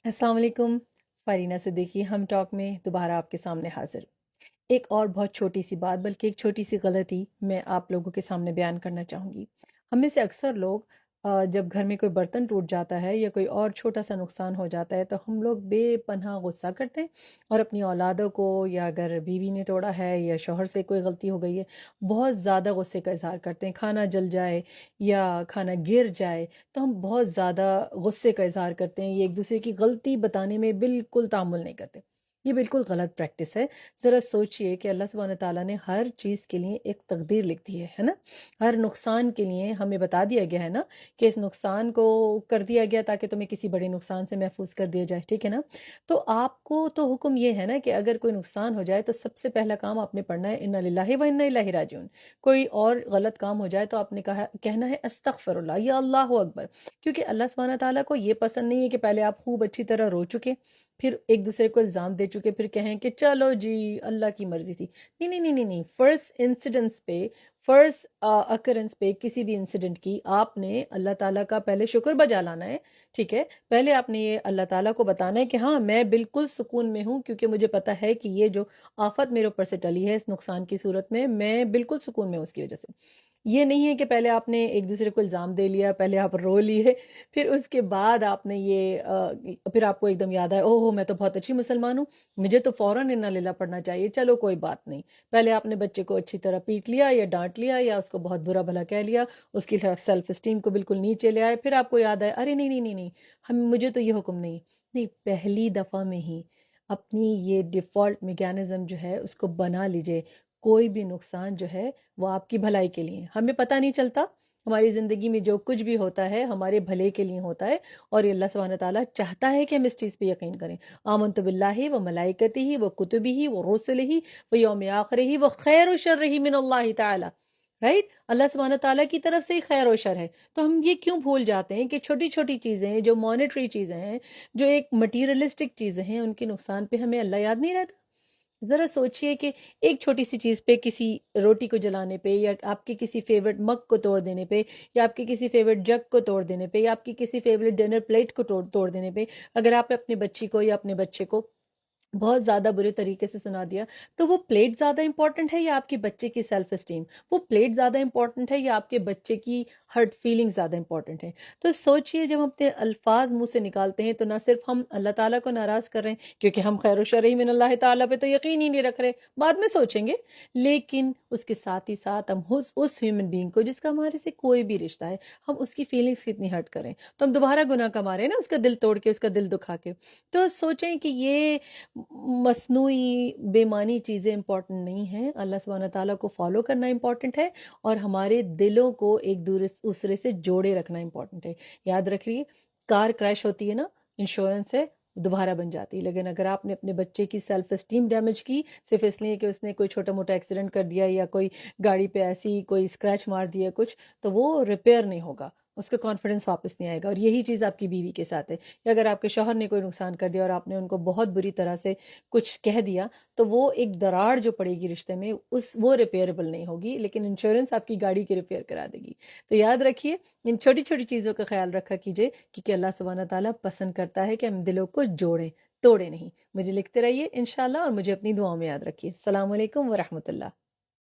अस्सलाम वालेकुम। फारीना सिद्दीकी हम टॉक में दोबारा आपके सामने हाजिर। एक और बहुत छोटी सी बात, बल्कि एक छोटी सी गलती मैं आप लोगों के सामने बयान करना चाहूँगी। हम में से अक्सर लोग जब घर में कोई बर्तन टूट जाता है या कोई और छोटा सा नुकसान हो जाता है तो हम लोग बेपनाह गुस्सा करते हैं और अपनी औलादों को, या अगर बीवी ने तोड़ा है या शौहर से कोई गलती हो गई है, बहुत ज़्यादा गुस्से का इजहार करते हैं। खाना जल जाए या खाना गिर जाए तो हम बहुत ज़्यादा गुस्से का इजहार करते हैं। ये एक दूसरे की गलती बताने में बिल्कुल तामुल नहीं करते। ये बिल्कुल गलत प्रैक्टिस है। ज़रा सोचिए कि अल्लाह सुब्हान ताला ने हर चीज़ के लिए एक तकदीर लिख दी है ना? हर नुकसान के लिए हमें बता दिया गया है ना कि इस नुकसान को कर दिया गया ताकि तुम्हें किसी बड़े नुकसान से महफूज कर दिया जाए, ठीक है ना? तो आपको तो हुक्म ये है ना कि अगर कोई नुकसान हो जाए तो सबसे पहला काम आपने पढ़ना है इन्ना लिल्लाहि व इन्ना इलैहि राजिऊन। कोई और गलत काम हो जाए तो आपने कहना है अस्तगफिरुल्लाह या अल्लाहु अकबर, क्योंकि अल्लाह सुब्हान ताला को ये पसंद नहीं है कि पहले आप खूब अच्छी तरह रो चुके, फिर एक दूसरे को इल्ज़ाम दे चुके, फिर कहें कि चलो जी अल्लाह की मर्ज़ी थी। नहीं, नहीं, नहीं, नहीं, नहीं। फर्स्ट इंसिडेंस पे, फर्स्ट अकरेंस पे किसी भी इंसिडेंट की आपने अल्लाह ताला का पहले शुक्र बजा लाना है, ठीक है? पहले आपने ये अल्लाह ताला को बताना है कि हाँ, मैं बिल्कुल सुकून में हूँ क्योंकि मुझे पता है कि ये जो आफ़त मेरे ऊपर से टली है इस नुकसान की सूरत में, मैं बिल्कुल सुकून में हूँ उसकी वज़ह से। ये नहीं है कि पहले आपने एक दूसरे को इल्ज़ाम दे लिया, पहले आप रो लिए, फिर उसके बाद आपने ये फिर आपको एकदम याद आया, ओहो! मैं तो बहुत अच्छी मुसलमान हूँ, मुझे तो फ़ौरन इन्ना लिल्लाह पढ़ना चाहिए, चलो कोई बात नहीं। पहले आपने बच्चे को अच्छी तरह पीट लिया या डाँट लिया या उसको बहुत बुरा-भला कह लिया, उसकी सेल्फ़ एस्टीम को बिल्कुल नीचे ले आए, फिर आपको याद आया, अरे नहीं, नहीं, नहीं, नहीं, हम मुझे तो ये हुक्म नहीं। नहीं, पहली दफ़ा में ही अपनी ये डिफ़ॉल्ट मैकेनिज़्म जो है उसको बना लीजिए। कोई भी नुकसान जो है वो आपकी भलाई के लिए है। हमें पता नहीं चलता, हमारी ज़िंदगी में जो कुछ भी होता है हमारे भले के लिए होता है, और ये अल्लाह सुब्हान ताला चाहता है कि हम इस चीज़ पे यकीन करें। आमनतु बिल्लाहि व मलाइकतिही व कुतुबिही व रुसुलिही व यौमिल आखिरिही व खैर व शर्रिही मिनल्लाहि ताला। राइट? अल्लाह सुब्हान ताला की तरफ से ही खैर और शर है। तो हम ये क्यों भूल जाते हैं कि छोटी-छोटी चीज़ें जो मॉनेटरी चीज़ें हैं, जो एक मटीरियलिस्टिक चीज़ें हैं, उनके नुकसान पे हमें अल्लाह याद नहीं रहता? ज़रा सोचिए कि एक छोटी-सी चीज़ पे, किसी रोटी को जलाने पे, या आपके किसी फ़ेवरेट मग को तोड़ देने पे, या आपके किसी फ़ेवरेट जग को तोड़ देने पे, या आपकी किसी फ़ेवरेट डिनर प्लेट को तोड़ तोड़ देने पे, अगर आप अपनी बच्ची को या अपने बच्चे को बहुत ज़्यादा बुरे तरीके से सुना दिया, तो वो प्लेट ज़्यादा इम्पोर्टेंट है या आपके बच्चे की सेल्फ एस्टीम? वो प्लेट ज़्यादा इम्पोर्टेंट है या आपके बच्चे की हर्ट फीलिंग ज़्यादा इम्पोर्टेंट है? तो सोचिए, जब हम अपने अल्फाज मुँह से निकालते हैं तो ना सिर्फ हम अल्लाह ताला को नाराज़ कर रहे हैं क्योंकि हम खैर शर ही मिनल्लाह ताला पे तो यकीन ही नहीं रख रहे, बाद में सोचेंगे, लेकिन उसके साथ ही साथ हम उस ह्यूमन बीइंग को जिसका हमारे से कोई भी रिश्ता है, हम उसकी फीलिंग्स कितनी हर्ट करें, तो हम दोबारा गुनाह का मारे ना, उसका दिल तोड़ के, उसका दिल दुखा के। तो सोचें कि ये मस्नूई बेमानी चीज़ें इम्पोर्टेंट नहीं हैं, अल्लाह सुब्हान ताला को फॉलो करना इम्पोर्टेंट है, और हमारे दिलों को एक दूसरे से जोड़े रखना इम्पोर्टेंट है। याद रखिए, कार क्रैश होती है ना, इंश्योरेंस है, दोबारा बन जाती है, लेकिन अगर आपने अपने बच्चे की सेल्फ एस्टीम डैमेज की सिर्फ इसलिए कि उसने कोई छोटा मोटा एक्सीडेंट कर दिया या कोई गाड़ी पे ऐसी कोई स्क्रैच मार दिया कुछ, तो वो रिपेयर नहीं होगा, उसका कॉन्फिडेंस वापस नहीं आएगा। और यही चीज़ आपकी बीवी के साथ है कि अगर आपके शौहर ने कोई नुकसान कर दिया और आपने उनको बहुत बुरी तरह से कुछ कह दिया, तो वो एक दरार जो पड़ेगी रिश्ते में, उस वो रिपेयरेबल नहीं होगी, लेकिन इंश्योरेंस आपकी गाड़ी की रिपेयर करा देगी। तो याद रखिए, इन छोटी-छोटी चीज़ों का ख़्याल रखा कीजिए, क्योंकि अल्लाह सुब्हान ताला पसंद करता है कि हम दिलों को जोड़ें, तोड़ें नहीं। मुझे लिखते रहिए इंशाअल्लाह, और मुझे अपनी दुआओं में याद रखिए। अस्सलामु अलैकुम व रहमतुल्लाह।